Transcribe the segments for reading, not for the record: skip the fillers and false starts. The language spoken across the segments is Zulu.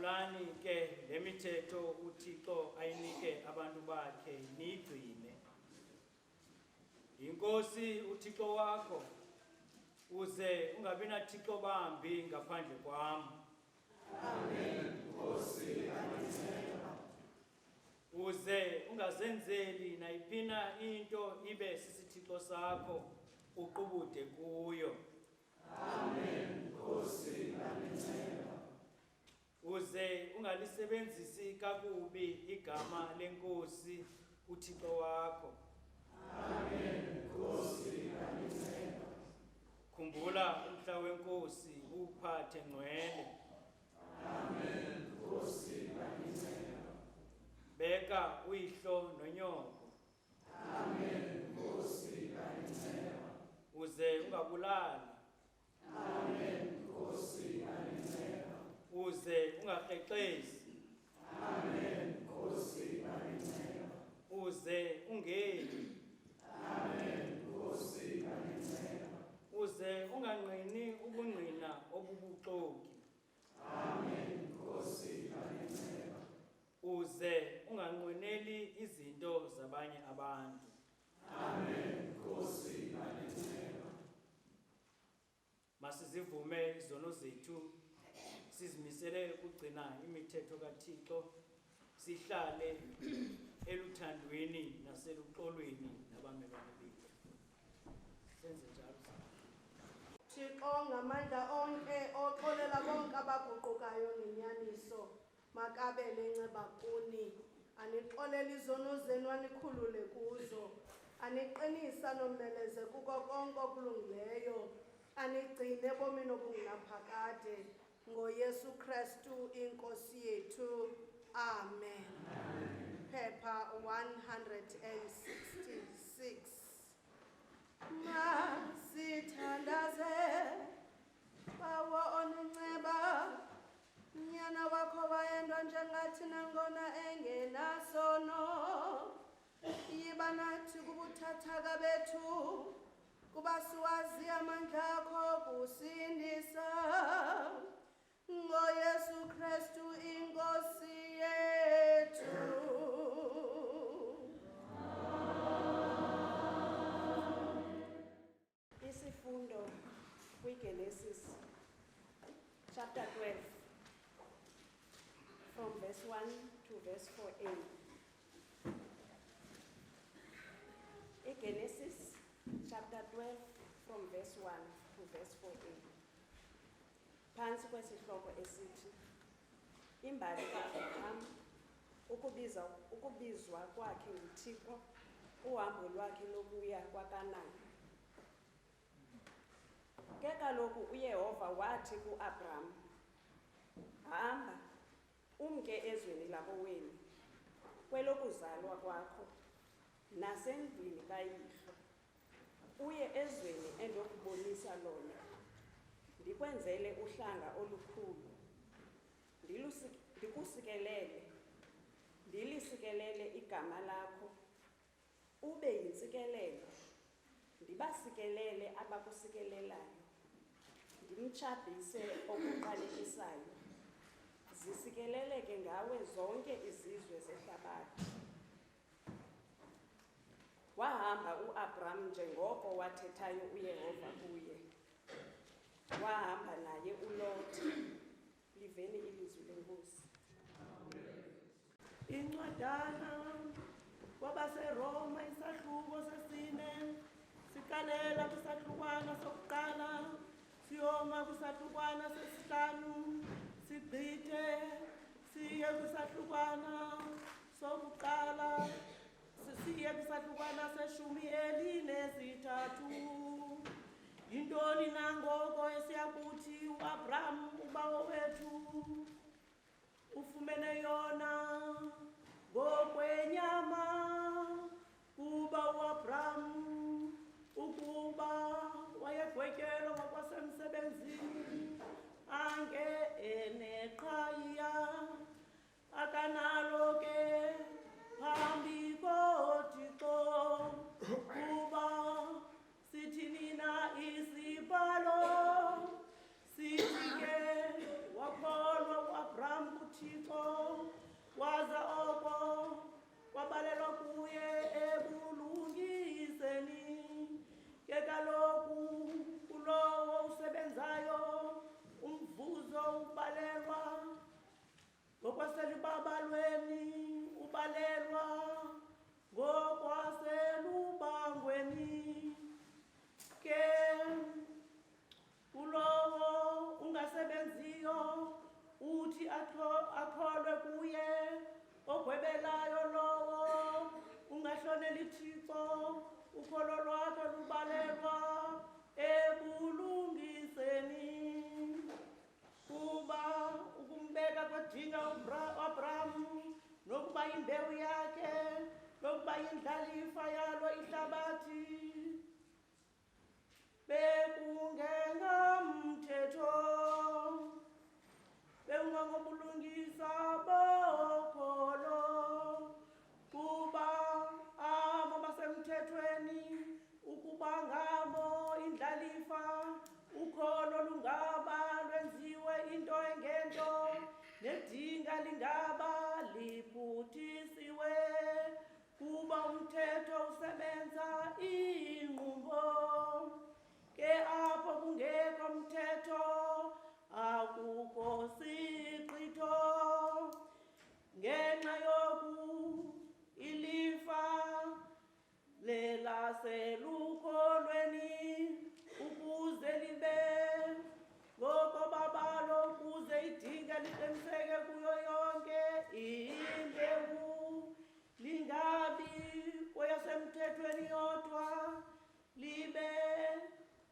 khumbulani ke le mithetho uThixo ayinike abantu bakhe niyigcine. Inkosi uThixo wakho, uze ungabi nathixo bambi ngaphandle kwam. Amen. Nkosi andinceda. Uze ungazenzeli nayiphina into ibe sisithixo sakho uqubude kuyo. Amen. Nkosi andinceda. Uze ungalisebenzisi kakubi igama lenkosi uThixo wakho. Amen. Nkosi andinceda. Khumbula umhla wenkosi uphathe ngcwele. Amen. Nkosi andinceda. Beka uyihlo nonyoko. Amen. Nkosi andinceda. Uze ungabulali. Amen. Nkosi andinceda. Uze ungakrexezi. Amen. Nkosi andinceda. Uze ungeli. Amen. Nkosi andinceda. Uze ungangqini ubungqina obubuxoki. Amen. Nkosi andinceda. Uze unganqweneli izinto zabanye abantu. Amen. Nkosi andinceda. Masizivume izono zethu, sizimisele ukugcina imithetho kaThixo, sihlale eluthandweni naseluxolweni nabamelwane bethu. Senze njalo. Thixo ngamandla onke oxolela bonke abaguqukayo ngenyaniso, makabe nenceba kuni, anixolela izono zenu anikhulule kuzo, aniqinisa nomeleze kuko konke okulungileyo, anigcine ebomini obungunaphakade, ngoYesu Kristu inkosi yethu. Amen. Phepha 166. Masithandaze bawo onenceba, unyana wakho wayendwa njengathi nangona engenasono. Yiba nathi kubuthathaka bethu, kuba siwazi amandla akho kusindisa, ngoYesu Kristu inkosi yethu. Isifundo kwiGenesis chapter 12 from verse 1 to verse 4a. iGenesis chapter 12 from verse 1 to verse 4a. Phansi kwesihloko esithi imbali kaAbraham, ukubizwa kwakhe nguThixo, uhambo lwakhe lokuya kwaKanani. Ke kaloku uYehova wathi kuAbraham, hamba umke ezweni lakowenu, kwelokuzalwa kwakho, nasendlwini kayihlo, uye ezweni endokubonisa lona, ndikwenzele uhlanga olukhulu, ndilisikelele igama lakho, ube yintsikelelo, ndibasikelele abakusikelelayo, ndimtshabhise okuqalekisayo, zisikeleleke ngawe zonke izizwe zehlabathi. Wahamba uAbraham njengoko wathethayo uYehova kuye. Wahamba naye uLothi. Liveni ilizwi lenkosi. Incwadana kwabaseRoma isahluko sesine, sikalela kwisahlukwana sokuqala, siyoma kwisahlukwana sesihlanu, sigqithe siye kwisahlukwana sokuqala, siye kwisahlukwana seshumi elinesithathu. Yintoni nangoko esiyakuthi uAbraham ubawo wethu ufumene yona ngokwenyama, kuba uAbraham ukuba wayegwetyelwa ngokwasemsebenzini, ange eneqhayiya, akanalo ke phambi koThixo, kuba sithi na isibalo, sithi ke wakholwa uAbraham kuThixo ngokwaselubabalweni ubalelwa ngokwaselubangweni ke ulowo ungasebenziyo uthi akholwe kuye ogwebelayo lowo ungahloneli Thixo ukholo lwakhe lubalelwa ebulungiseni kuba ukumbeka kwedinga uAbrahamu nokuba imbewu yakhe nokuba indlalifa yalo ihlabathi bekungengamthetho bekungangobulungisa bokholo kuba abo basemthethweni ukuba ngabo indlalifa ukholo lungaba lwenziwe into engento nedinga lingaba liphutisiwe kuba umthetho usebenza inqubo ke apho kungekho mthetho akukho siqitho ngenxa yoku ilifa lelaselukholweni ukuze libe ngokobabalo ukuze idinga liqiniseke kuyo yonke imbewu lingabi kweyasemthethweni yodwa libe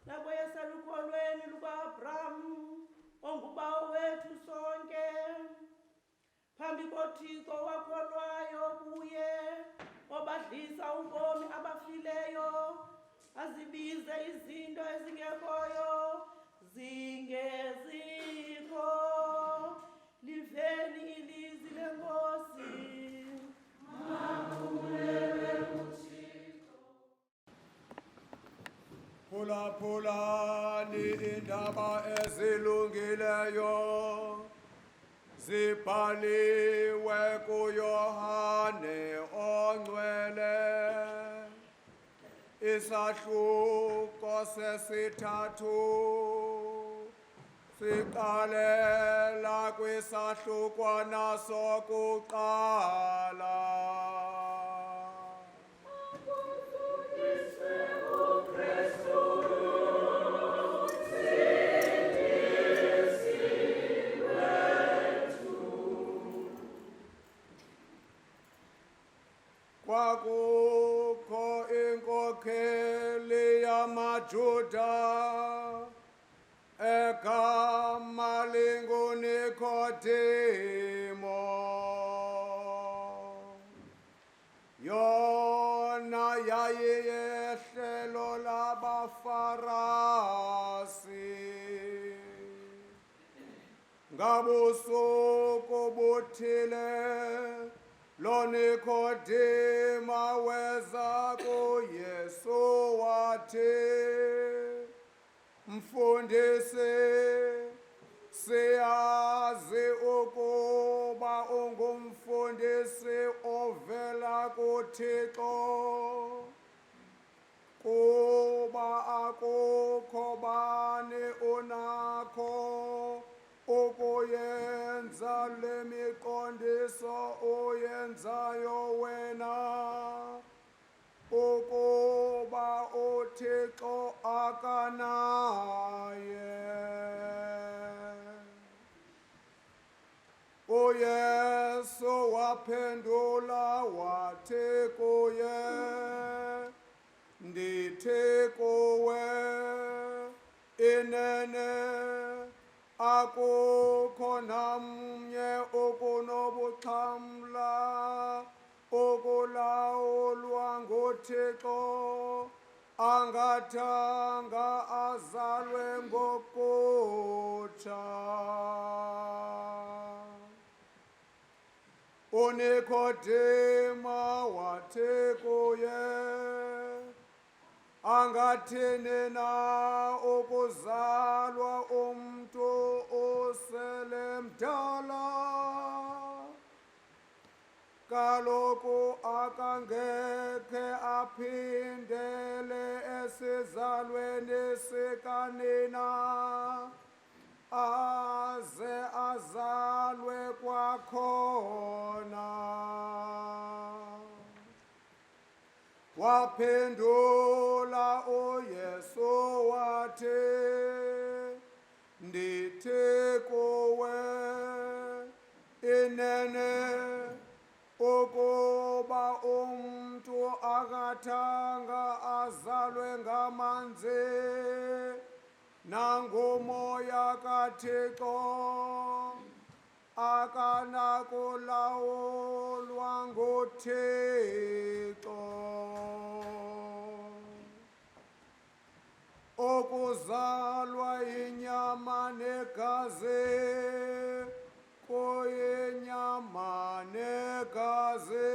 nakweyaselukholweni lukaAbrahamu ongubawo wethu sonke phambi koThixo wakholwayo kuye obadlisa ubomi abafileyo azibize izinto ezingekhoyo zingezikho liveni ilizwi lenkosi Phulaphulani indaba ezilungileyo zibhaliwe kuYohane ongcwele isahluko sesithathu siqalela kwisahlukwana sokuqala. Kwakukho inkokheli yamaJuda egama linguNikodimo. Yona yayiyehlelo labaFarisi. Ngabusuku buthile lo Nikodima weza kuYesu wathi, Mfundisi, siyazi ukuba ungumfundisi ovela kuThixo, kuba akukho bani unakho ukuyenza le miqondiso uyenzayo wena, ukuba uThixo akanaye. UYesu waphendula wathi kuye, ndithi kuwe inene akukho namnye ukunobuxhamla ukulawulwa nguThixo angathanga azalwe ngokutsha. uNikodima wathi kuye, angathini na ukuzalwa umntu usele mdala? Kaloku akangekhe aphindele esizalweni sikanina, aze azalwe kwakhona. Waphendula uYesu wathi, ndithi kuwe inene ukuba umntu akathanga azalwe ngamanzi nangumoya kaThixo akanakulawulwa nguThixo. Ukuzalwa yinyama negazi kuyinyama negazi,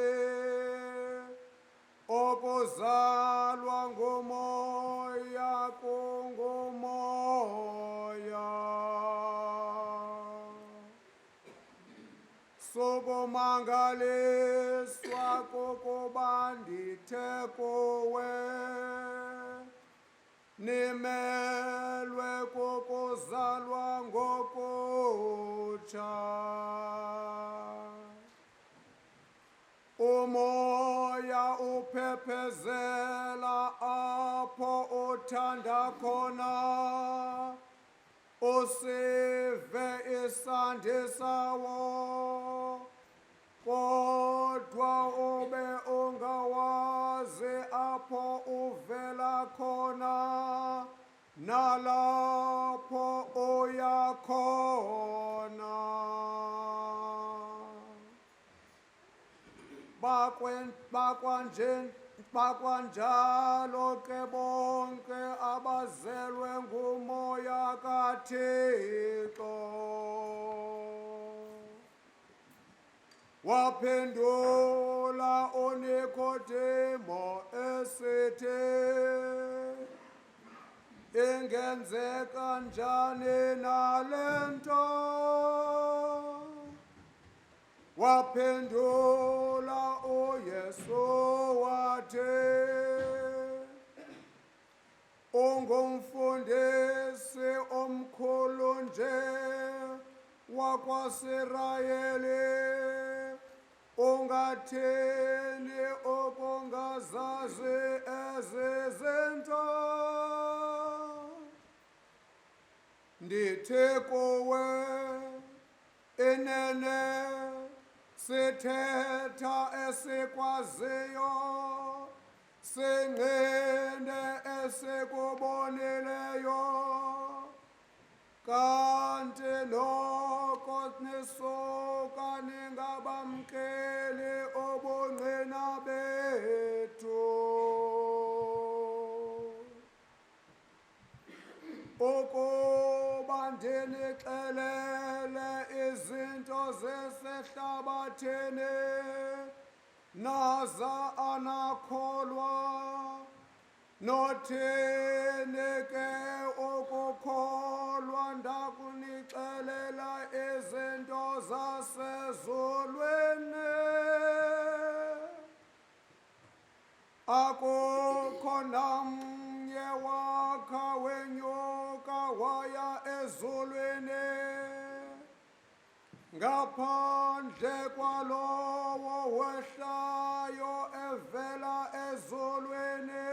ukuzalwa ngumoya kungumoya. Sukumangaliswa kukuba ndithe kuwe, nimelwe kukuzalwa ngokutsha. Umoya uphephezela apho uthanda khona, usive isandi sawo, kodwa ube ungawazi apho uvela khona nalapho uya khona. Bakwanjalo ke bonke abazelwe ngumoya kaThixo. Waphendula uNikodimo esithi, ingenzeka njani nale nto? Waphendula uYesu wathi, ungumfundisi omkhulu nje wakwaSirayeli, ungathini ukungazazi ezi zinto? Ndithi kuwe inene sithetha esikwaziyo, singqine esikubonileyo, kanti noko nisuka ningabamkeli ubungqina bethu. Ukuba ndinixelele izinto zasehlabathini naza anakholwa, nothini ke ukukholwa ndakunixelela izinto zasezulwini? Akukho namnye wakha wenyuka waya ezulwini ngaphandle kwalowo wehlayo evela ezulwini,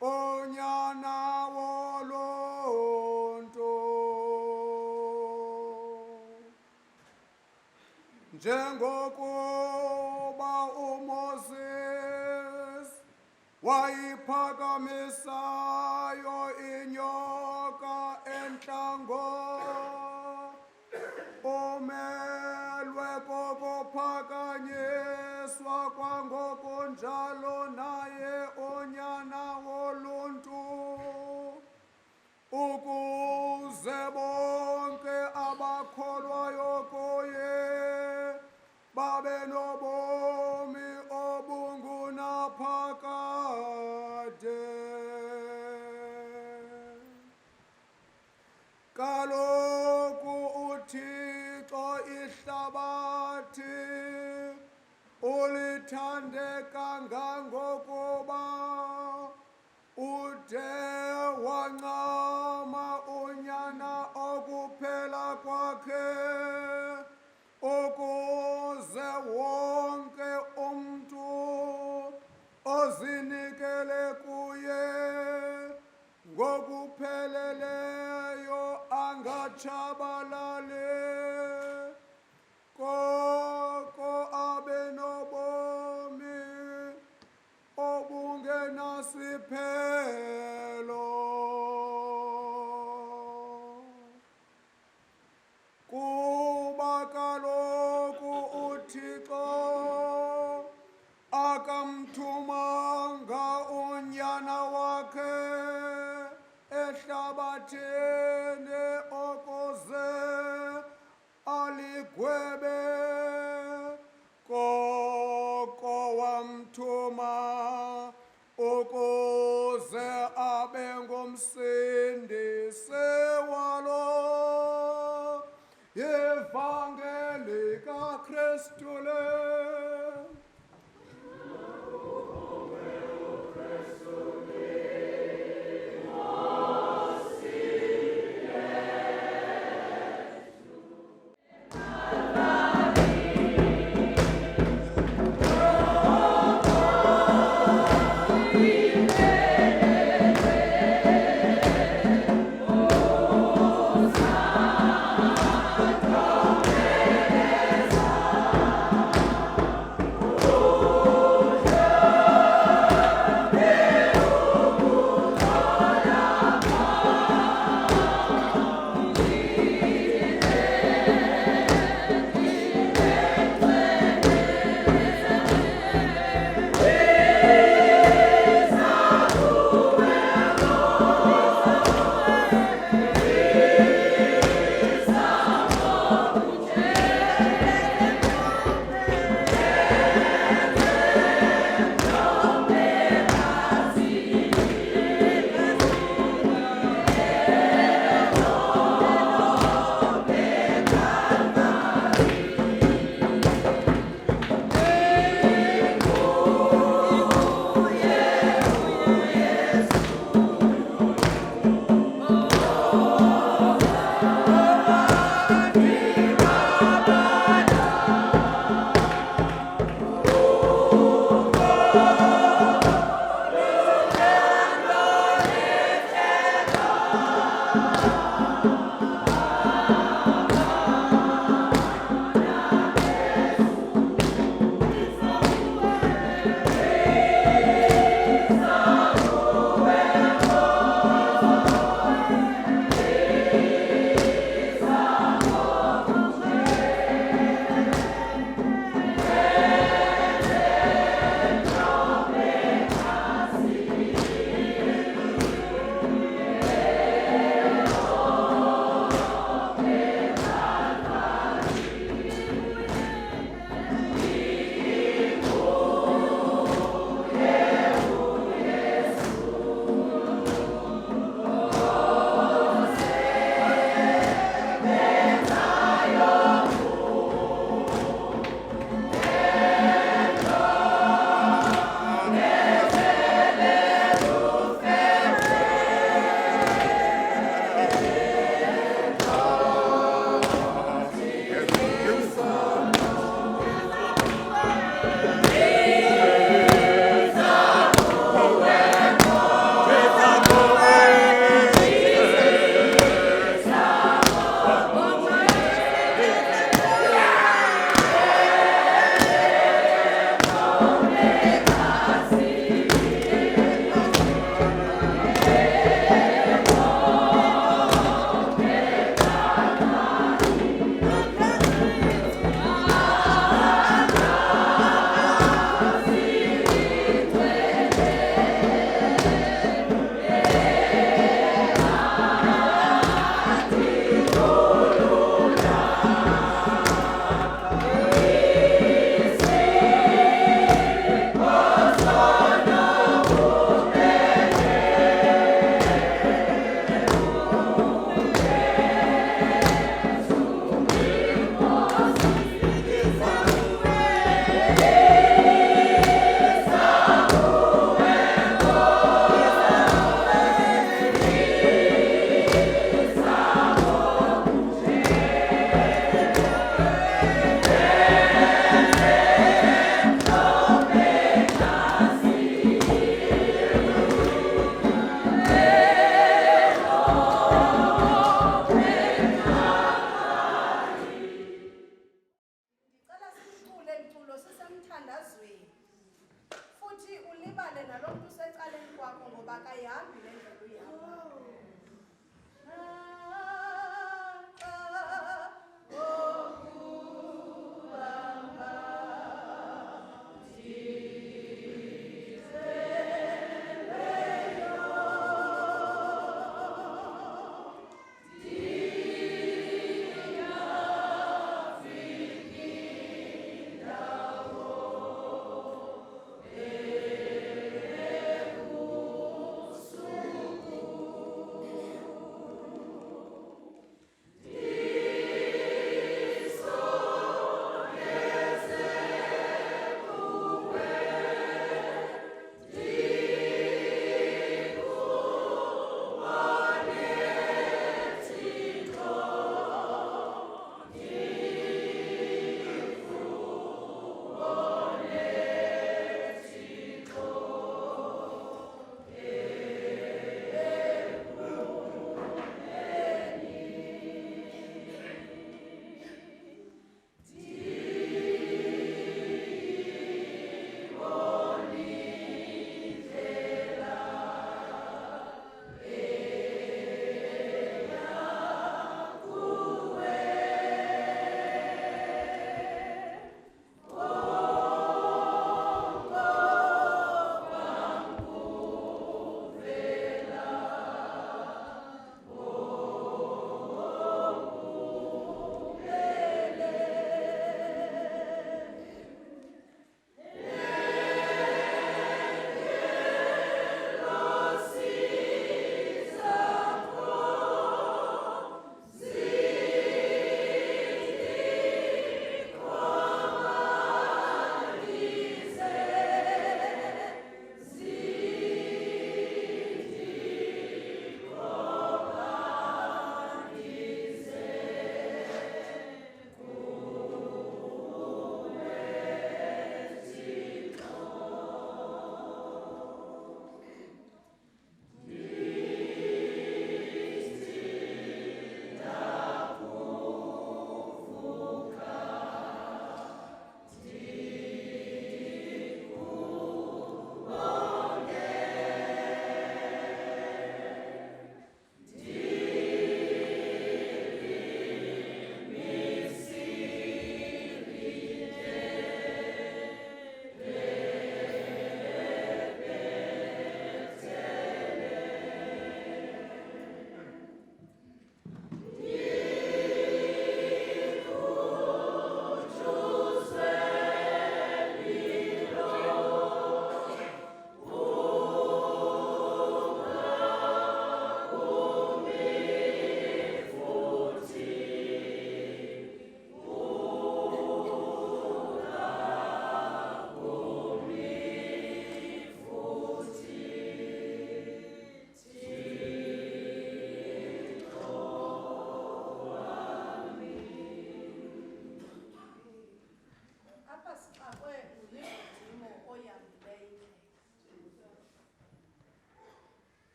unyana woluntu. Njengokuba uMoses wayiphakamisayo inyoka entlango, umelwe kokuphakanyiswa kwangokunjalo naye unyana woluntu, ukuze bonke abakholwayo kuye babe nobomi obungunaphakade. Kaloku uThixo ihlabathi ulithande kangangokuba ude wancama unyana gwebe koko wamthuma ukuze abe ngumsindisi walo ivangeli kaKristu le.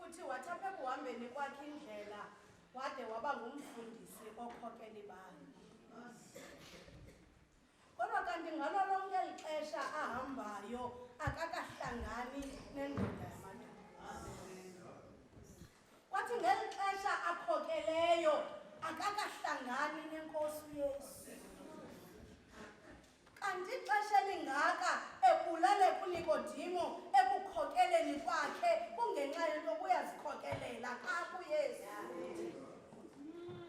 futhi wathi apha ekuhambeni kwakhe indlela wade waba ngumfundisi okhokela ibandla. Kodwa kanti ngalo lonke eli xesha ahambayo akakahlangani nendoda yamadoda. Kwathi ngeli xesha akhokeleyo akakahlangani nenkosi uYesu. Kanti ixesha elingaka ebulale kuNikodimo ekukhokeleni kwakhe kungenxa yento uyazikhokelela kakuYesu.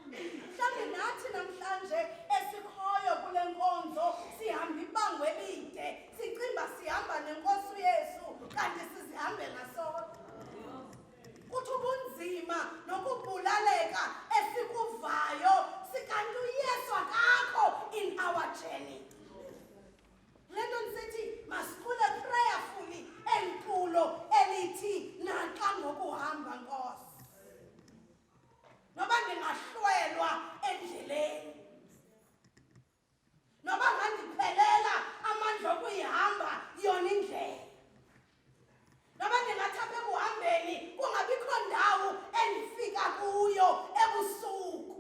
Mhlawumbi nathi namhlanje esikhoyo kule nkonzo sihamba ibanga elide sicinga sihamba nenkosi uYesu kanti sizihambela sodwa. Kuthi ubunzima nokubulaleka esikuvayo sikanti uYesu akakho in our journey. Lento nisithi masicule prayerfully eliculo elithi naxa ngokuhamba Nkosi. Noba ndingahlwelwa endleleni, noba ngandiphelela amandla okuyihamba yona indlela, noba ndingathi apha ekuhambeni kungabikho ndawo endifika kuyo ebusuku,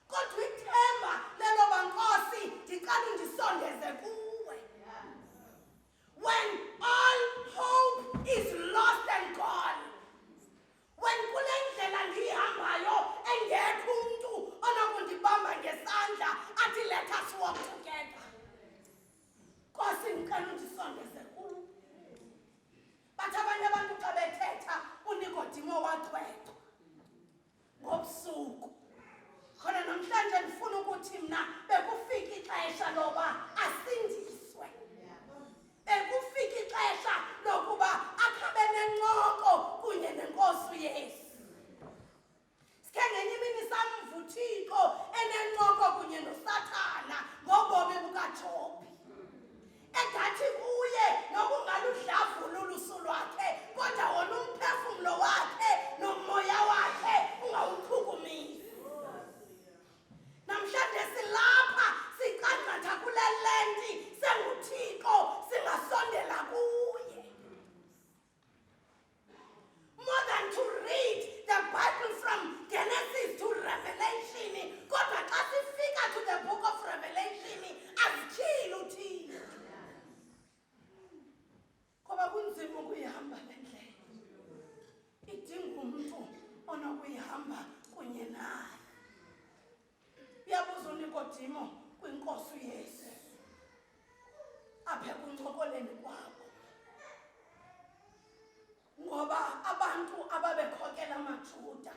kodwa ithemba leloba Nkosi ndiqale ndisondeze kuwe. When all hope is lost and gone, when kule ndlela ndiyihambayo engekho umntu onokundibamba ngesandla athi let us walk together, Nkosi ndicela undisondeze kuwe. Bathi abanye abantu xa bethetha uNikodimo waxwexwa ngobusuku. Khona namhlanje ndifuna ukuthi mna bekufika ixesha loba asindiswe. Bekufika ixesha lokuba akhabe nencoko kunye nenkosi uYesu. Sike ngenye imini samvuthixo enencoko kunye noSathana ngobomi bukaJobi. Engathi kuye nokungaludlavula ulusu lwakhe kodwa wona umphefumlo wakhe nomoya wakhe ungawuchukumisi. Namhlanje silapha siqanqatha kule lenti senguThixo singasondela kuye. More than to read the Bible from Genesis to Revelation, kodwa xa sifika to the book of Revelation asityhili uThixo. Ngoba kunzima ukuyihamba le ndlela. Idinga umntu onokuyihamba kunye naye. Uyabuza uNikodimo kwinkosi uYesu apha ekuncokoleni kwabo. Ngoba abantu ababekhokela amaJuda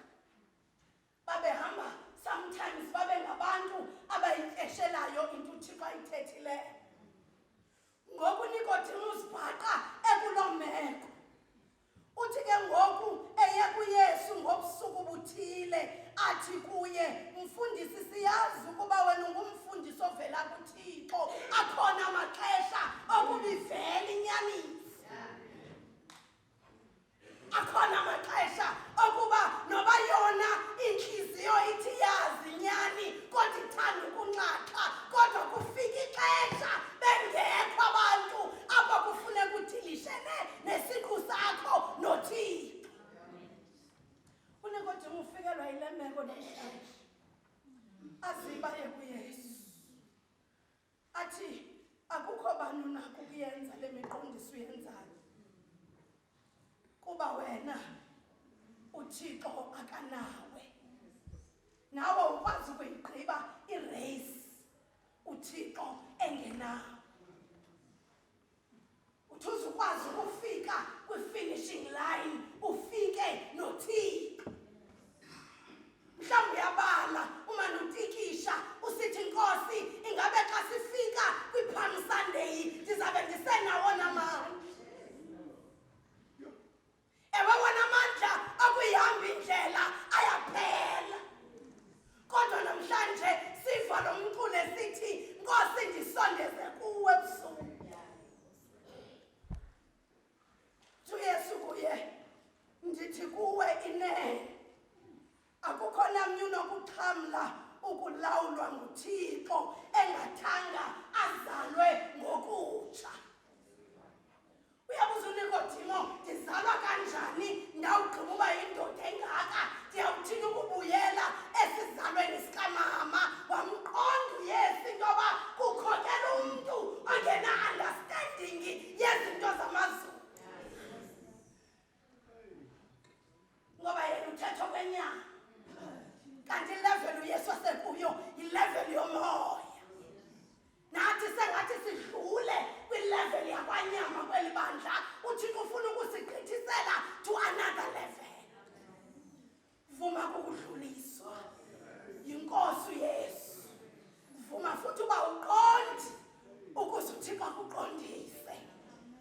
babehamba sometimes babe ngabantu abayifeshelayo into uThixo ayithethileyo. Ngoku uNikodimo uzibhaqa ekuloo meko. Uthi ke ngoku eye kuYesu ngobusuku buthile athi kuye, mfundisi siyazi ukuba wena ungumfundisi ovela kuThixo, akhona amaxesha okubivela inyaniso. Akhona amaxesha okuba noba yona inhliziyo ithi yazi nyani kodwa ithanda ukunxaxa, kodwa kufika ixesha bengekho abantu apha kufuneka udilishene nesiqu sakho noThixo. uNikodimo ufikelwa yile meko namhlanje. Aziba kuYesu athi akukho bani unako ukuyenza le miqondiso uyenzayo, kuba wena uThixo akanawe. Nawe ukwazi ukuyigqiba irace uThixo engenawe. Uthi uzukwazi ukufika kwi-finishing line ufike noThixo. Mhlawumbi uyabala uma notikisha usithi Nkosi ingabe xa sifika kwi-Palm Sunday ndizabe ndisenawo namandla. Ewe wona amandla akuyihamba indlela ayaphela. Kodwa namhlanje siva lo mculo esithi Nkosi ndisondeze kuwe ebusuku. uYesu kuye ndithi kuwe inene amandla uthixo ufuna ukusigqithisela to another level. Vuma ukudluliswa yinkosi uYesu. Vuma futhi uba uqondi ukuze uthixo akuqondise.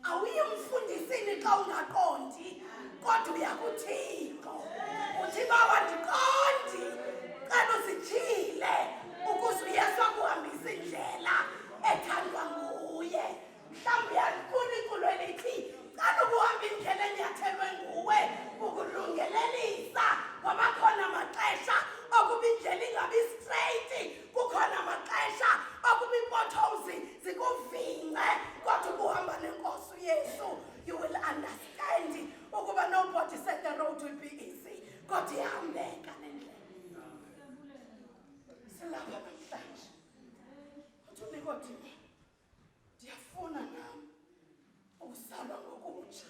Awuyi umfundisini xa ungaqondi kodwa uya kuthixo. Uthi bawa ndiqondi kanti usijile ukuze uYesu akuhambise indlela ethandwa nguye. Mhlawumbi uyalifuna iculo elithi kanti ukuhamba indlela enyathelwe nguwe ukulungelelisa ngoba khona amaxesha okuba indlela ingabi straight, kukhona amaxesha okuba ii-potholes zikuvince kodwa ukuhamba nenkosi uYesu you will understand ukuba nobody said the road will be easy kodwa ihambeka le ndlela. Silapha namhlanje uthi uNikodimo ndiyafuna nam ukuzalwa ngokutsha.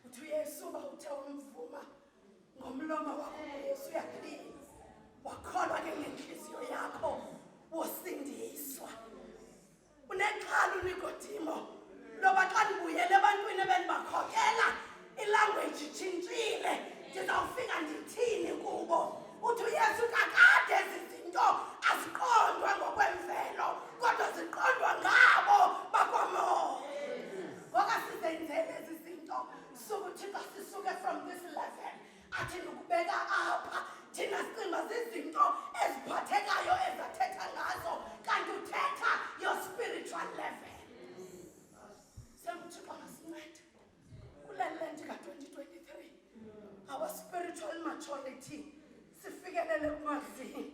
Uthi uYesu uba uthe wamvuma ngomlomo wakho uYesu uyaphila wakholwa ke ngenhliziyo yakho wosindiswa. Unexhala uNikodimo loba xa ndibuyele ebantwini ebendibakhokela ilanguage itshintshile ndizawufika ndithini kubo. Uthi uYesu kakade ezi zinto aziqondwa ngokwemvelo kodwa ziqondwa ngabo bakwamoya. Ngoba sizenzele ezi zinto sukuthi xa sisuke from this level athi ndikubeka apha thina sicinga zizinto eziphathekayo ezathetha ngazo kanti uthetha your spiritual level. Uthixo masincede kule lent ka-2023 our spiritual maturity sifikelele kumazini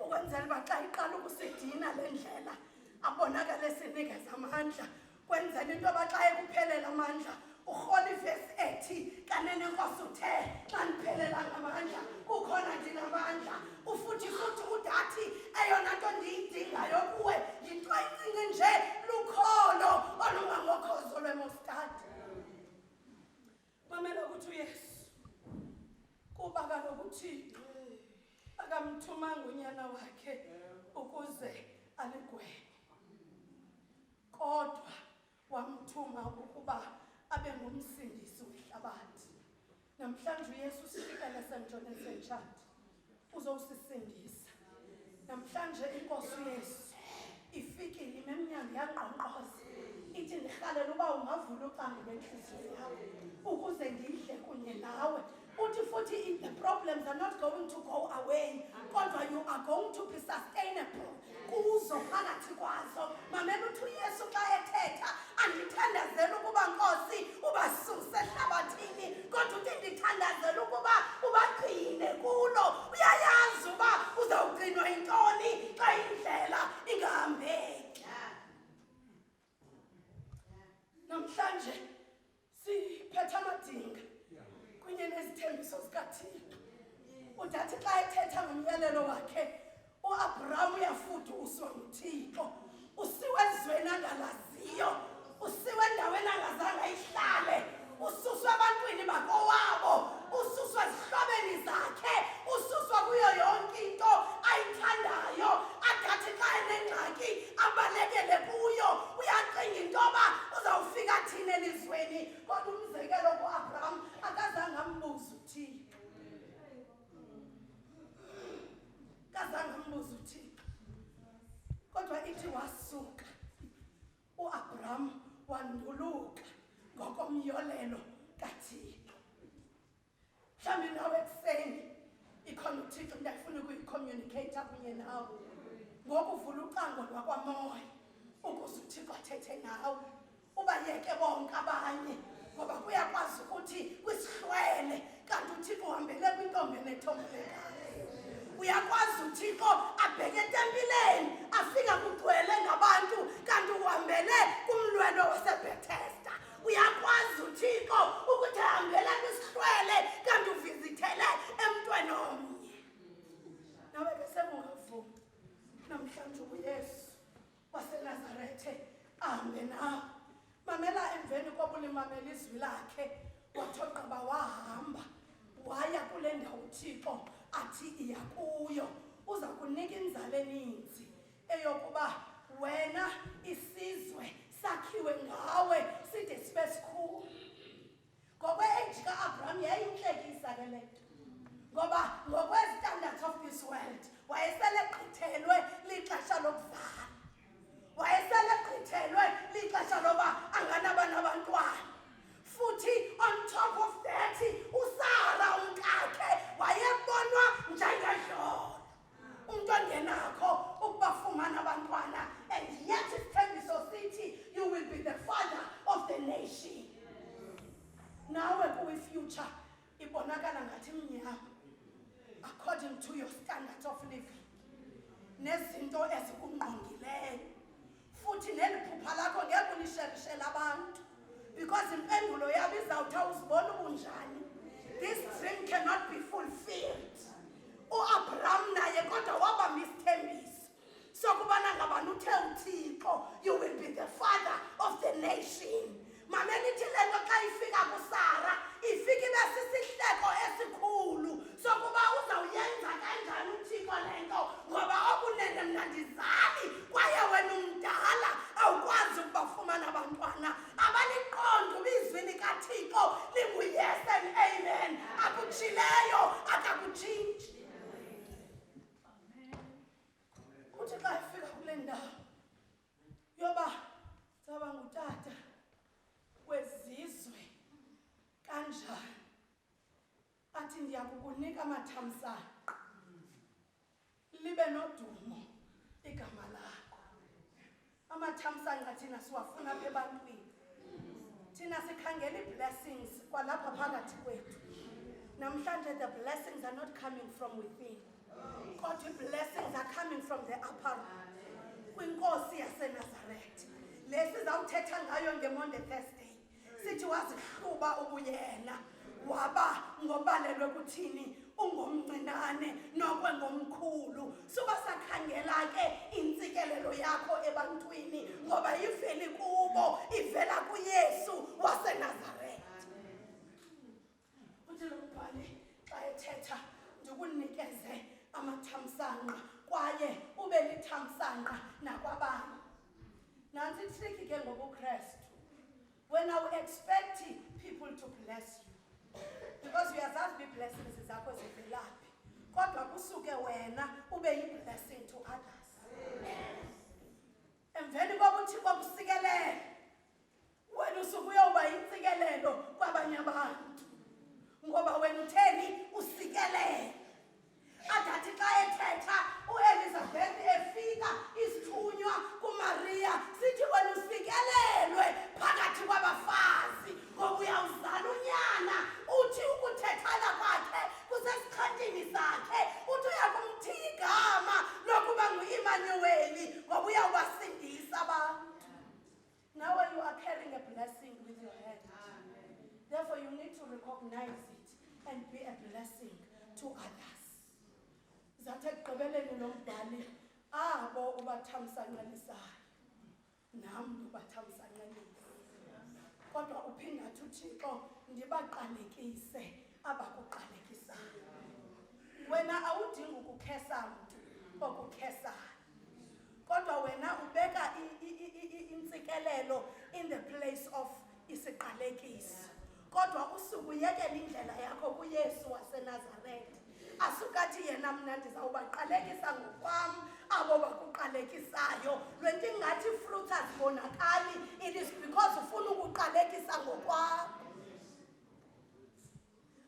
ukwenzela uba xa iqala ukusidina le ndlela abonakale sinikeza amandla kwenzela into yoba xa ekuphelela amandla urhola ivesi ethi kanene nkosi uthe xa ndiphelela ngamandla kukhona ndinamandla. Futhi udathi eyona nto ndiyidingayo kuwe yinto encinci nje lukholo olungangokhozo lwemostadi. Mamela ukuthi uYesu kuba kaloku uThixo akamthumanga unyana wakhe ukuze aligwebe kodwa wamthuma ukuba abe ngumsindisi wehlabathi. Namhlanje uYesu usifikele sentshona esentshati uzowusisindisa. Namhlanje inkosi uYesu ifikile ime emnyango yangqongqoza ithi ndirhalela uba ungavula ucango lwenhliziyo yakho ukuze ndidle kunye nawe. Uthi futhi the problems are not going to go away kodwa you are going to be sustainable kuzo phakathi kwazo. Mamela uthi uYesu xa ethetha andithandazela ukuba nkosi ubasuse ehlabathini kodwa uthi ndithandazela ukuba ubagcine kulo. Uyayazi uba uzawugcinwa yintoni xa indlela ingahambeki. Namhlanje siphethe amadinga kunye nezithembiso zikaThixo. Udathi xa ethetha ngomyalelo wakhe uAbraham uyafuduswa nguThixo. Usiwe ezweni angalaziyo, usiwe endaweni angazange ayihlale, ususwe ebantwini bakowabo, ususwe ezihlobeni zakhe, ususwa kuyo yonke into ayithandayo. Adathi xa enengxaki abalekele kuyo. Uyacinga into yoba uzawufika thina elizweni kodwa umzekelo kuAbraham akazange ambuze uThixo. Kazange ambuze uThixo kodwa ithi wasuka uAbraham wanduluka ngokomyolelo kaThixo. Mhlawumbi nawe ekuseni ikhona uThixo into ayifuna ukuyicommunicate kunye nawe ngokuvula ucango lwakwamoya ukuze uThixo athethe nawe. Ubayeke bonke abanye ngoba kuyakwazi ukuthi kwisihlwele kanti uThixo uhambele kwintombi enethombelekayo. Uyakwazi uThixo abheke etempileni afika kugcwele ngabantu kanti uhambele kumlwelo waseBethesda. Uyakwazi uThixo ukuthi ahambele kwisihlwele kanti uvizithele emntweni omnye. Nawe ke sekungavuma namhlanje uYesu waseNazarethe ahambe nawe. Mamela emveni koba ulimamela izwi lakhe wathoqaba wahamba waya kule ndawo uThixo athi iya kuyo. Uza kunika inzalo eninzi eyokuba wena isizwe sakhiwe ngawe side sibe sikhulu. Abraham yayinhlekisa ke le nto. Ngoba ngokwe-standards of this world wayeselegqithelwe lixesha lokuzala. Wayeselegqithelwe lixesha loba anganaba nabantwana. Futhi on top of that uSara umkakhe wayebonwa njengedlola. Umuntu ongenakho ukubafumana abantwana, and yet isithembiso sithi you will be the father of the nation. Nawe kuyi-future ibonakala ngathi mnyama according to your standards of living. Nezinto ezikungqongileyo. Futhi neliphupha lakho ngeke ulisherishele abantu. Because impendulo yabo izawuthi awuzibona ubunjani. This dream cannot be fulfilled. U-Abraham naye kodwa wabamba isithembiso sokubana ngabani uthe uThixo, you will be the father of the nation. Mamelithi lento xa ifika kuSara ifika ibe sisihleko esikhulu sokuba uzawuyenza kanjani uThixo lento, ngoba okunene mna ndizali kwaye wena umdala awukwazi ukubafumana abantwana. Abaliqonda ubizwi likaThixo lingu-yes and amen. Akutshileyo akakutshintshi. Kuthi xa ifika kule ndawo yoba zaba ngutata wezizwe kanjani, athi ndiyakukunika amathamsanqa libe nodumo igama lakho. Amathamsanqa thina siwafuna apha ebantwini. Thina sikhangela ii-blessings kwalapha phakathi kwethu. Namhlanje the blessings are not coming from within. Kodwa ii-blessings are coming from the upper room. KwiNkosi yaseNazaretha. Le sizawuthetha ngayo ngeMonday Thursday. Sithi wazihluba ubuyena. Waba ngobalelwe kuthini ungomncinane nokwe ngomkhulu. Suba sakhangela ke intsikelelo yakho ebantwini ngoba iveli kubo, ivela kuYesu waseNazaretha. Uthi lo mbhali xa ethetha ndikunikeze amathamsanqa kwaye ube lithamsanqa nakwabanye. Nansi tricky ke ngobuKristu. When I will expect people to bless you, because uyazazi bii-blessings zakho zivelaphi, kodwa kusuke wena ube yi-blessing to others. Emveni koba uThixo kusikelele, wena usuke uyawuba yintsikelelo kwabanye abantu, ngoba wena utheni usikelele. Adathi xa ethetha uElizabeth efika isithunywa kuMaria sithi wena usikelelwe phakathi kwabafazi ngoba uyawuzala unyana. Uthi ukuthethana kwakhe kusesikhatini sakhe, uthi uyakumthi igama lokuba ngu-Emmanuel ngoba uyawubasindisa abantu. Now you are carrying a blessing with your head. Therefore you need to recognize it and be a blessing to others. Zathi ekugqibeleni lo mbhali abo ubathamsanqelisayo nam ubathamsanqelisa. Kodwa uphinda athi uThixo ndibaqalekise abakuqalekisayo. Wena awudingi ukukhesa mntu okukhesayo, kodwa wena ubeka intsikelelo in the place of isiqalekiso. Kodwa usuku yekela indlela yakho kuYesu waseNazaretha. Asukathi yena mna ndizawubaqalekisa ngokwam abo bakuqalekisayo. Le nto ingathi fruits azibonakali, it is because ufuna ukuqalekisa ngokwakho.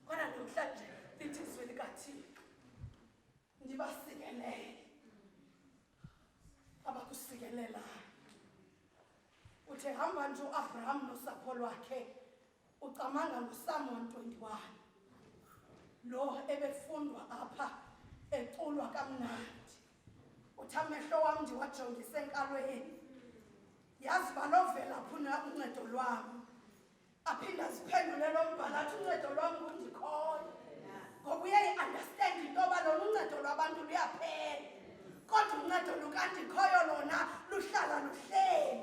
Kodwa namhlanje lithi izwi likaThixo ndibasikelele abakusikelelayo. Uthe hamba nje uAbraham nosapho lwakhe ucamanga ngoPsalm 121. Lo ebefundwa apha eculwa kamnandi. Uthi amehlo wam ndiwajongise enkalweni, yazi balovela phuna uncedo lwam. Aphinda ziphendule lo mbhali athi uncedo lwam ngundikhoyo. Ngoba uyayi-understand into yoba lona uncedo lwabantu luyaphela, kodwa uncedo lukandikhoyo lona luhlala luhleli.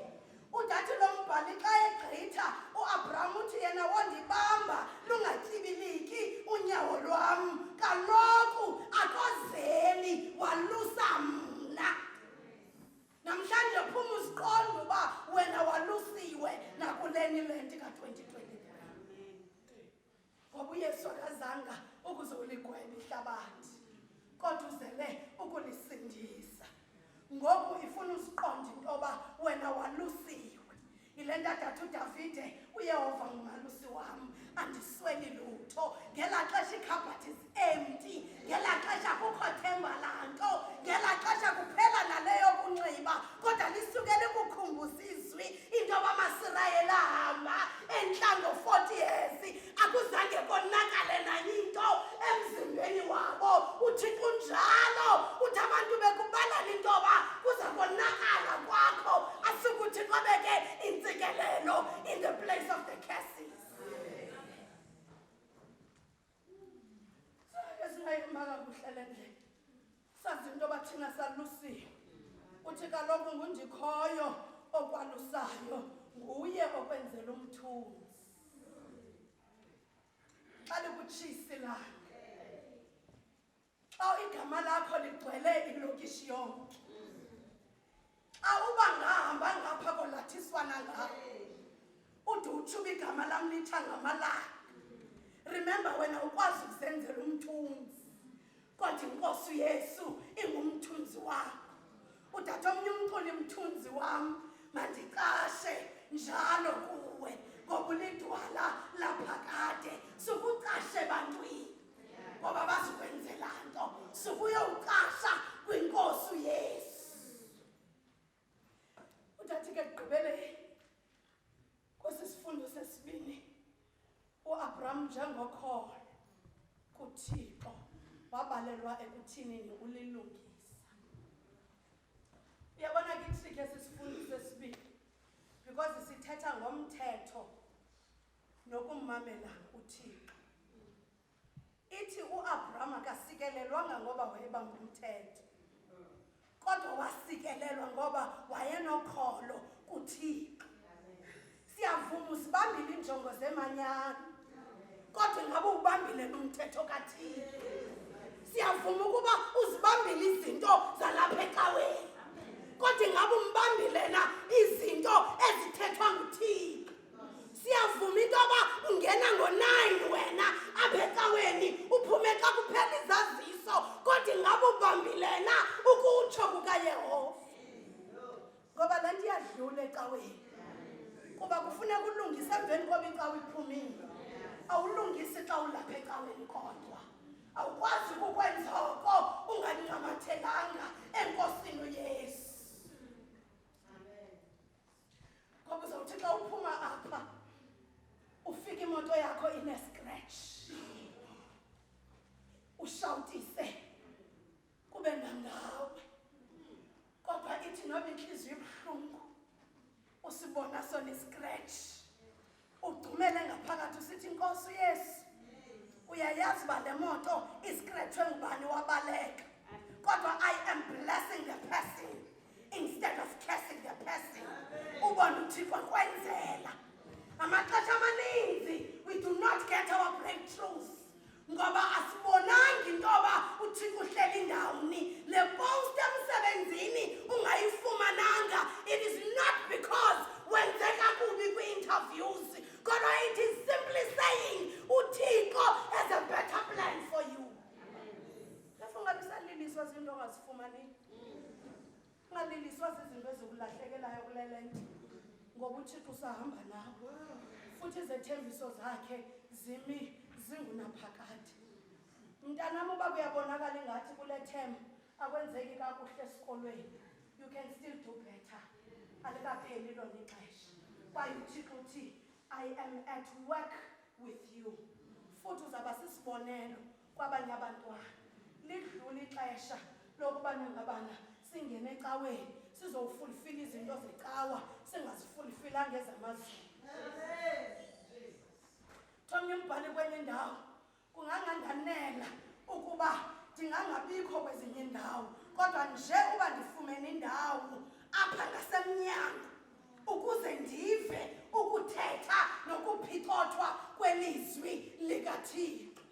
Udathi lo mbhali xa egqitha uAbraham uthi yena wondibamba lungatyibiliki unyawo lwam, kaloku akozeli walusa mna. Namhlanje phuma uziqonda uba wena walusiwe nakuleni lenti ka-2023. ngoba uyesu akazanga ukuzoligweba ihlabathi kodwa uzele ukulisindisa. Ngoku ifuna usiqonde into yoba wena walusiwe. Yile nto athi uDavide, uYehova ngumalusi wam, andisweli lutho. Ngelaa xesha ikhabhathi is empty, ngelaa xesha kukho themba lanto, ngelaa xesha kuphela naleyo kunxiba, kodwa lisuke likukhumbuza izwi into yoba amasirayeli ahamba entlango 40 years akuzange konakale nayinto emzimbeni wabo. Uthixo unjalo, uthi abantu bekubalala into yoba kuza konakala kwakho, asukuthi qobeke intsikelelo in the place of the curses. Esingayimaka kuhle le ndlela sazi into yoba thina salusiwe. Uthi kaloku ngundikhoyo okwalusayo, nguye okwenzela umthunzi. Xa likutshisa ilanga, xa igama lakho ligcwele ilokishi yonke, awuba ngahamba ngapha kolathiswana ngayo ude utshuba igama lam litsha ngamalanga. Remember wena ukwazi ukuzenzela umthunzi, kodwa inkosi uYesu ingumthunzi wakho. Udathe omnye umculi mthunzi wam, mandiqashe njalo kuwe ngoba ulidwala laphakade. Sukuqashe bantwini ngoba bazokwenzela nto, sukuyowuqasha kwinkosi uYesu. Udathi ke gqibele kwesi sifundo sesibini, uAbraham njengokholo kuThixo wabalelwa ekuthinini ulilungisa. Uyabona ke itrick esisifundo sesibini, because sithetha ngomthetho nokummamela uThixo. Ithi uAbraham akasikelelwanga ngoba wayebamba umthetho, kodwa wasikelelwa ngoba wayenokholo kuThixo. Siyavuma usibambile injongo zemanyano, kodwa ngabe ubambile nomthetho kaThixo. Siyavuma ukuba uzibambile izinto zalapha ecaweni, kodwa ngabe umbambile na izinto ezithethwa nguThixo. Siyavuma into yoba ungena ngo-9 wena apha ecaweni uphume xa kuphela izaziso, kodwa ngabe ubambile na ukutsho kukaYehova. Ngoba le nto iyadlula ecaweni, kuba kufuneka ulungise emveni koba icawe iphumile. Awulungisi xa ulapha ecaweni kodwa. Awukwazi ukukwenza oko ungancamathelanga enkosini uYesu. Ngoba uzawuthi xa uphuma apha ufike imoto yakho ine-scratch, ushawutise kube nangawe, kodwa ithi noba inhliziyo ibuhlungu usibona sona i-scratch, ugcumele ngaphakathi usithi Nkosi uYesu, uyayazi uba le moto iscratchwe ngubani wabaleka, kodwa I am blessing the person instead of cursing the person. Ubona uThixo kwenzela. Amaxesha amaninzi we do not get our breakthroughs ngoba asibonanga into yoba uThixo uhleli ndawoni. Le post emsebenzini ungayifumananga, it is not because wenzeka kubi kwi-interviews, kodwa it is simply saying uThixo has a better plan for you. Lefu ngabe saliliswa zinto ongazifumani, ungaliliswa zizinto ezikulahlekelayo kulele nto, ngoba uThixo usahamba nawe futhi izethembiso zakhe zimi zingunaphakade. Mntanam, uba kuyabonakala ingathi kule term akwenzeki kakuhle esikolweni, you can still do better. Alikapheli lona ixesha kwaye uThixo uthi I am at work with you, futhi uzaba sisibonelo kwabanye abantwana. Lidlula ixesha lokuba nangabana singene ecaweni sizowufulfila izinto zecawa singazifulfilanga ezamazulu. Thomnye umbhali kwenye indawo kungangandanela ukuba ndingangabikho kwezinye indawo, kodwa nje uba ndifumene indawo apha ngasemnyango ukuze ndive ukuthetha nokuphicothwa kwelizwi likaThixo.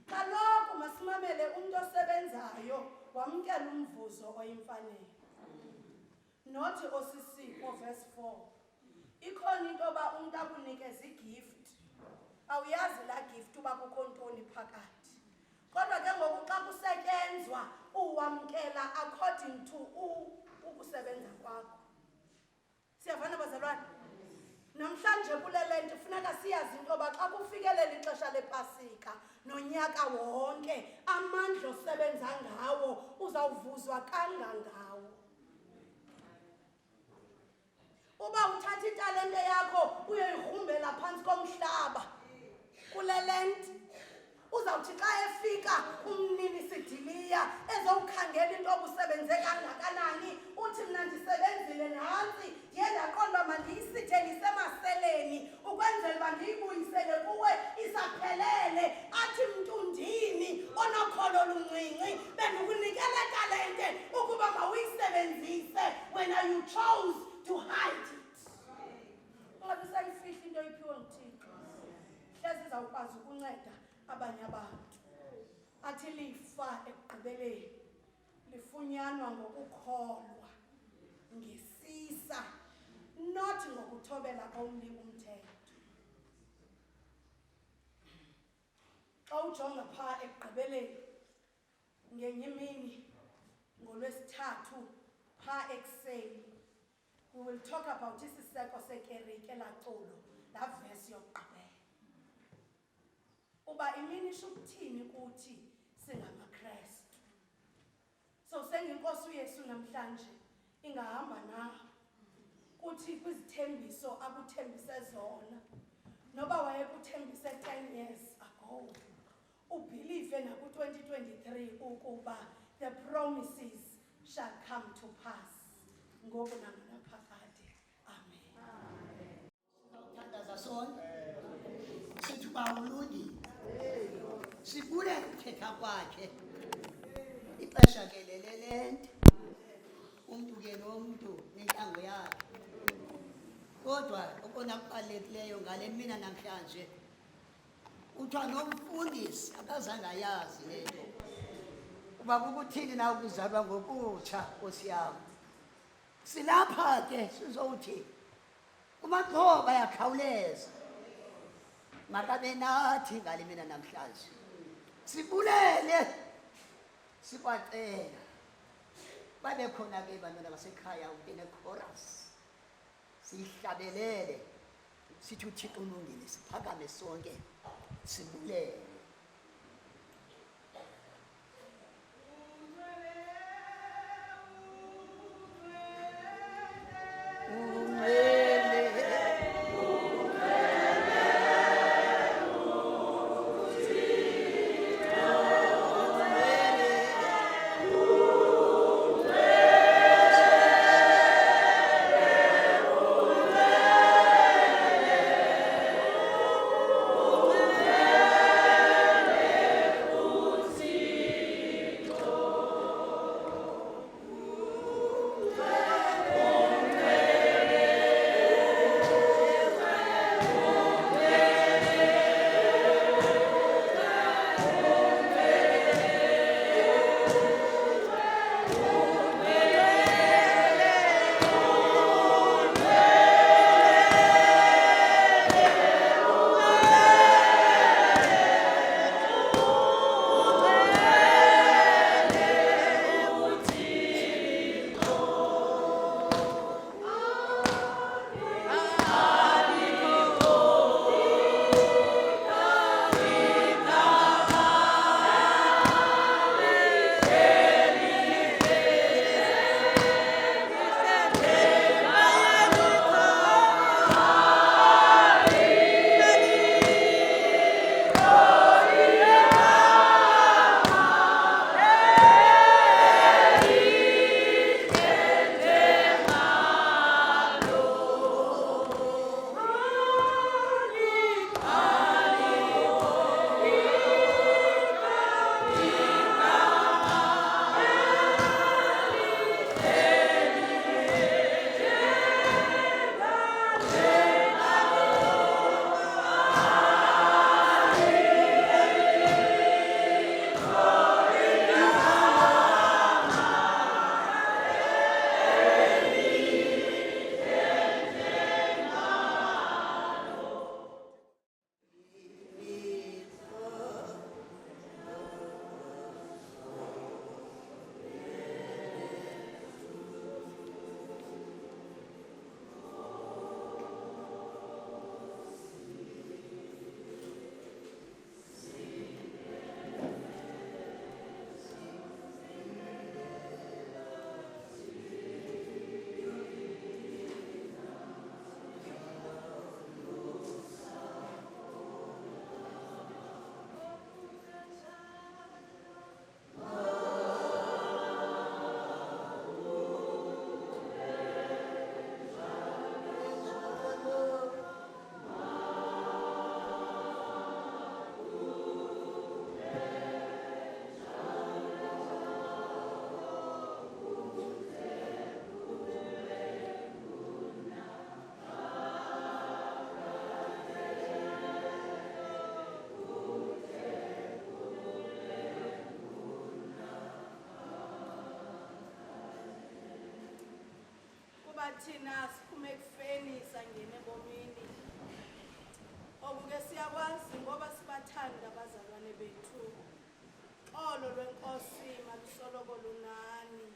Kaloku masimamele umntu osebenzayo wamkela umvuzo oyimfanelo, nothi osisipho verse 4. Ikhona into yoba umntu akunikeza igift awuyazi laa gift uba kukho ntoni phakathi. Kodwa ke ngoku xa kusetyenzwa uwamkela according to ukusebenza kwakho. Siyavana bazalwane? Namhlanje kule lento funeka siyazi into yoba xa kufikelela ixesha lepasika nonyaka wonke amandla osebenza ngawo uzawuvuzwa kangangawo. Uba uthatha italente yakho uyoyigrumbela phantsi komhlaba kule lento, uzawuthi xa efika umnini sidiliya ezowukhangela into obusebenze kangakanani uthi mna ndisebenzile nantsi ndiye ndaqonda uba mandiyisithe ndisemaseleni ukwenzela uba ndiyibuyisele kuwe isaphelele. Athi mntu ndini onokholo luncinci bendikunikele talente ukuba mawuyisebenzise wena you chose to hide it. Ungabi sayifihla into oyiphiwe nguThixo. Hleze izawukwazi ukunceda abanye abantu. Athi lifa ekugqibeleni lifunyanwa ngokukholwa ngesisa, not ngokuthobela omnye umthetho. Xa ujonga phaa ekugqibeleni ngenye imini ngoLwesithathu phaa ekuseni, we will talk about isiseko sekerike laculo, laa verse yokugqibela. Uba imini isho ukuthini kuthi singamaKrestu. So sengenkosi uYesu namhlanje ingahamba nawe kuthi kwizithembiso akuthembise zona, noba wayekuthembise 10 years ago, ubhilive naku-2023 ukuba the promises shall come to pass ngoku nanganaphakade. Amen. Uthandaza sonke sithi uba ulungile, sibulela ukuthetha kwakhe. Ixesha ke lelelente umntu ke nomntu nentlango yakhe, kodwa okona kuqalekileyo ngale mina namhlanje kuthiwa nomfundisi akazange ayazi le nto uba kukuthini na ukuzalwa ngokutsha. Nkosi yam, silapha ke sizowuthi umaxhoba ayakhawuleza, makabe nathi ngale mina namhlanje. Sibulele sikwacela babe khona ke bantwana basekhaya ungene chorus siyihlabelele sithi uThixo ulungile, siphakame sonke sibulele. thina siphume ekufeni sangena ebomini. Okuke siyakwazi ngoba sibathanda abazalwane bethu. Olo lwenkosi malusoloko lunani.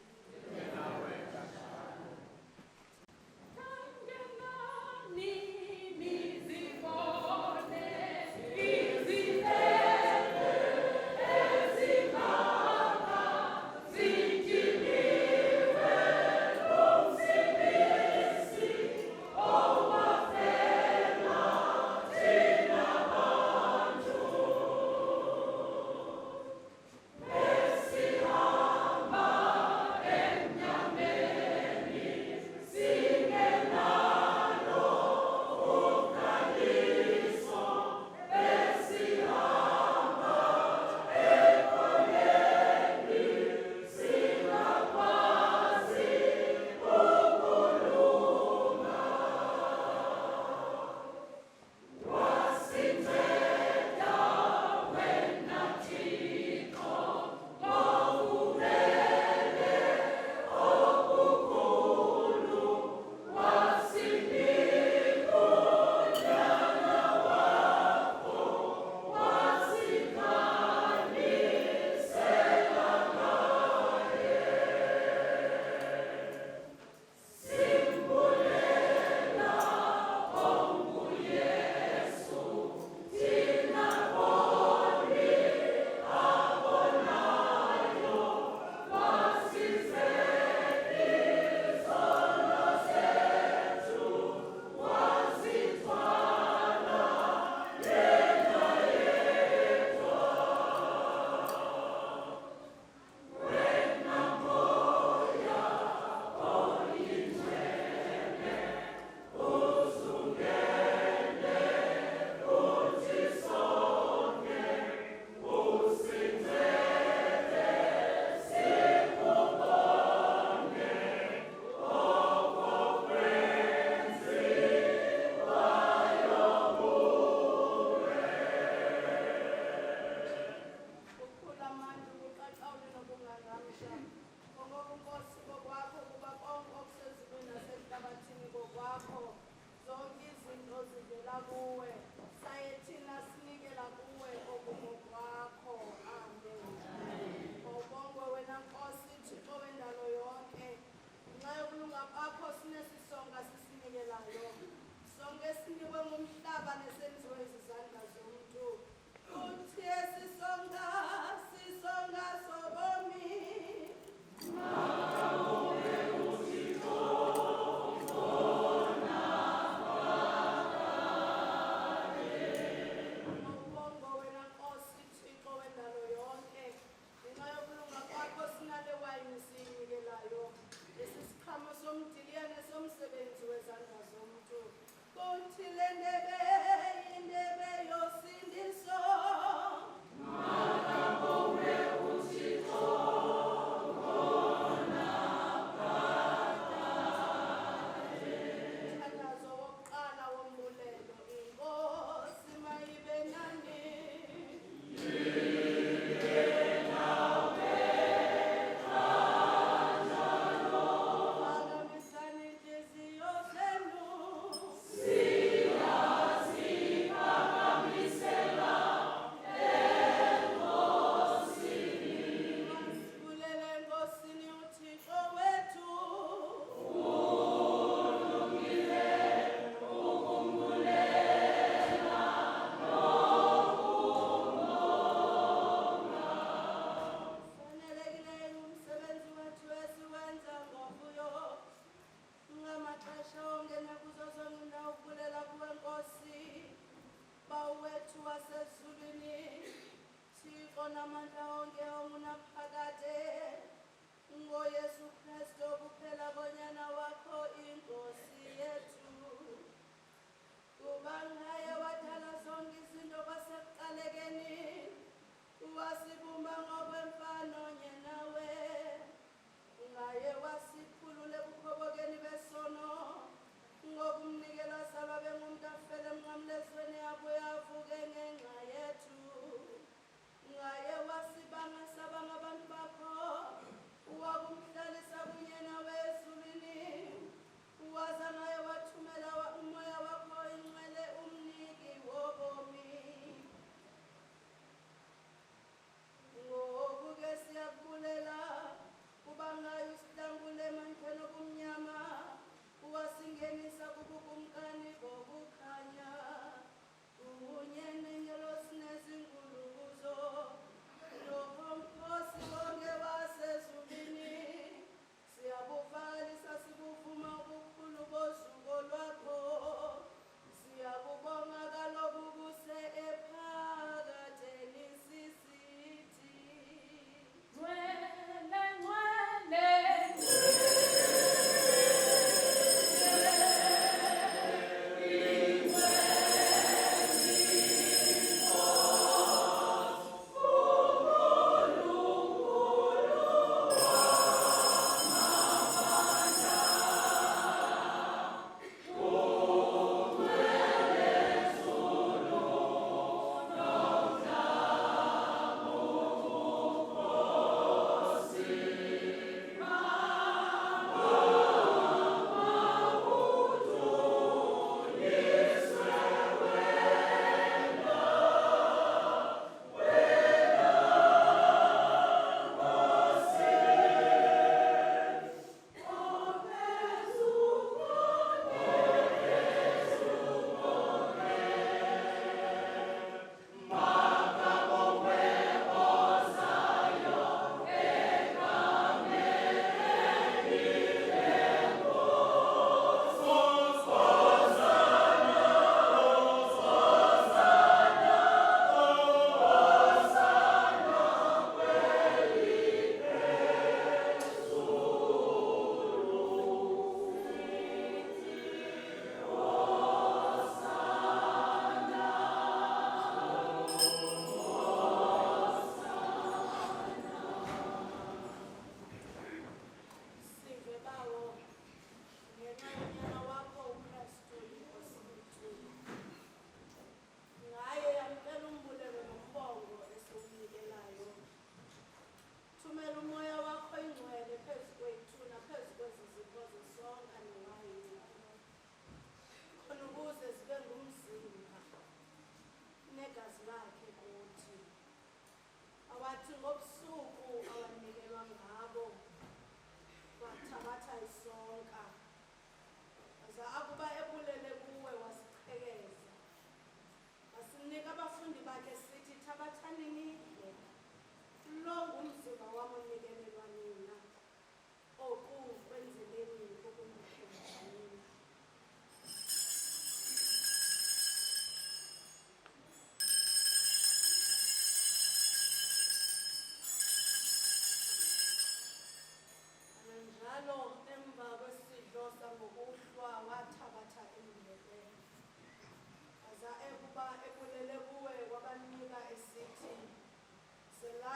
Ngaye wasi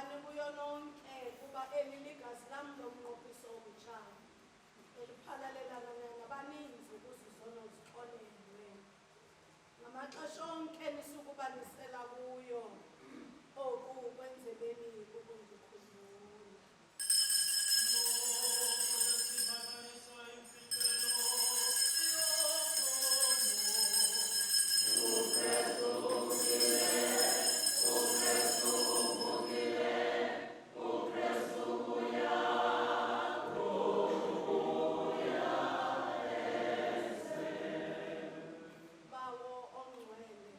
ngubani kuyo nonke kuba eli ligazi lam lomnqophiso omtshayo eliphalalelana nabaninzi kuzizono zixolelwe ngamaxesha onke nisukubanisela kuyo oku kwenzeleni ukundikhumbula. Bawo ongcwele,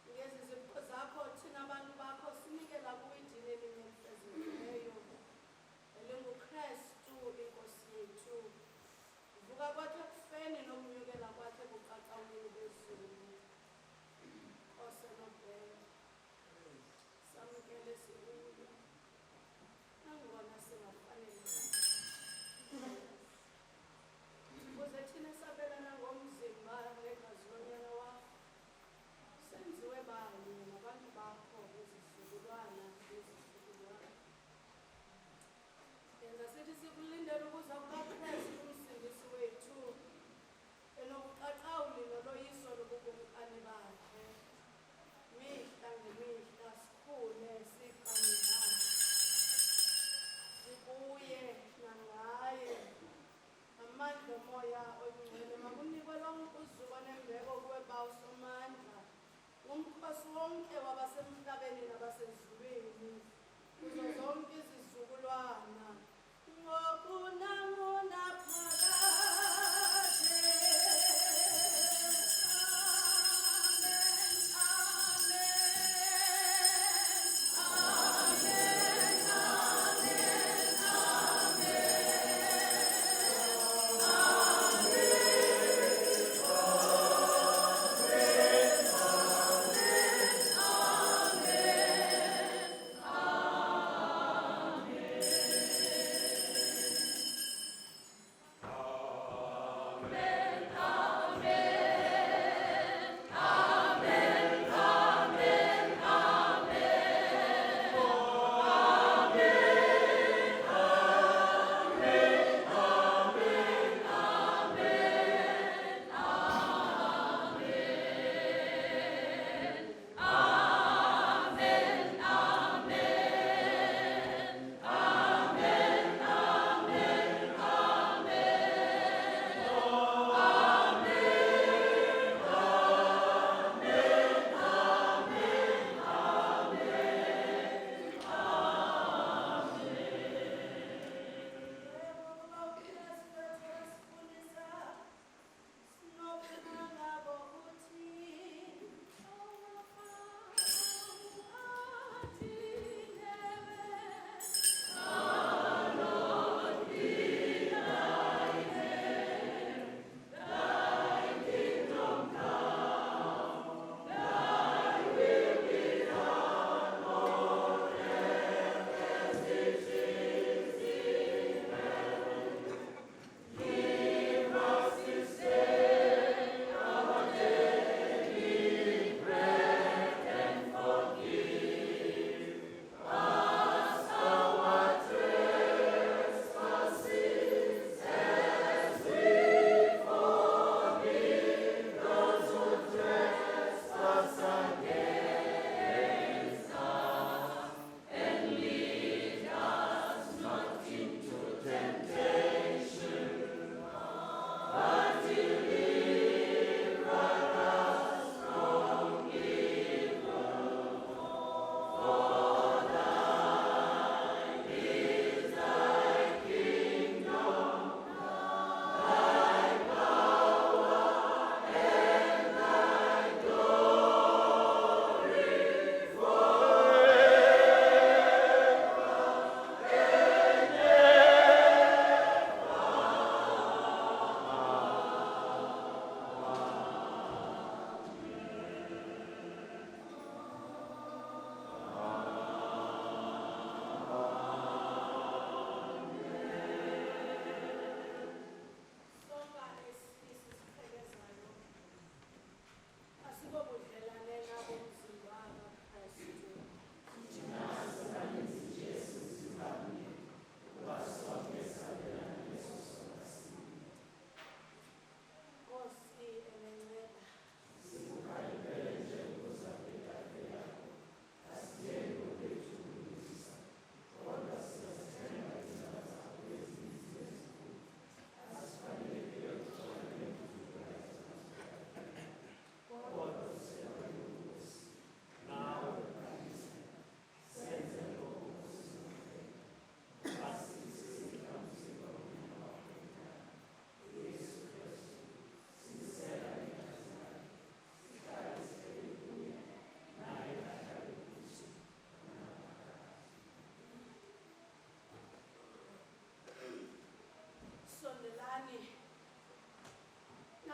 ngezi zipho zakho thina bantu bakho sinikela kuyidini elimemfezekileyo elinguKrestu inkosi yethu. Vuka kwakhe ekufeni nokunyukela kwakhe buqaqawuleni bezulu. Nkose nobhele, samkele sikuyo, nangona singafanelekanga. Ukuze thina sabelana ngomzimba negazi lonyana wakho, senziwe banye nabantu bakho bezizukulwana bezizukulwana. Yenza sithi sikulindele ukuza kukaKrestu umsindisi wethu enobuqaqawuli noloyiso lobukumkani bakhe. Mihla ngemihla sikhule siqaningana.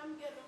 amkele